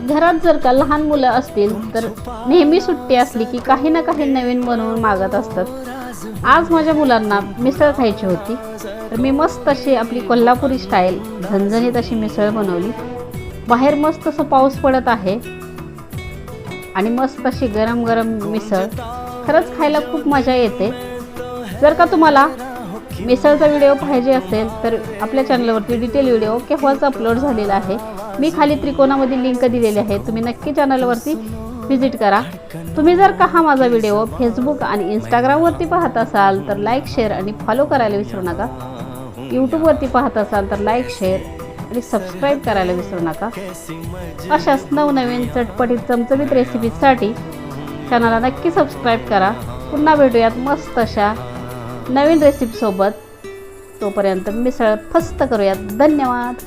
घरात जर का लहान मुलं असतील तर नेहमी सुट्टी असली की काही ना काही नवीन बनवून मागत असतात। आज माझ्या मुलांना मिसळ खायची होती, तर मी मस्त अशी आपली कोल्हापुरी स्टाईल झणझणीत अशी मिसळ बनवली। बाहेर मस्त असं पाऊस पडत आहे आणि मस्त अशी गरम गरम मिसळ खरंच खायला खूप मजा येते। जर का तुम्हाला मिसळचा व्हिडिओ पाहिजे असेल तर आपल्या चॅनलवरती डिटेल व्हिडिओ केव्हाच अपलोड झालेला आहे। मी खाली त्रिकोणामध्ये लिंक दिलेली आहे, तुम्ही नक्की चॅनलवरती व्हिजिट करा। तुम्ही जर का हा माझा व्हिडिओ फेसबुक आणि इंस्टाग्रामवरती पाहत असाल तर लाईक शेअर आणि फॉलो करायला विसरू नका। यूट्यूबवरती पाहत असाल तर लाईक शेअर आणि सबस्क्राईब करायला विसरू नका। अशाच नवनवीन चटपटीत चमचमीत रेसिपीजसाठी चॅनलला नक्की सबस्क्राईब करा। पुन्हा भेटूयात मस्त अशा नवीन रेसिपीसोबत। तोपर्यंत मिसळ फस्त करूयात। धन्यवाद।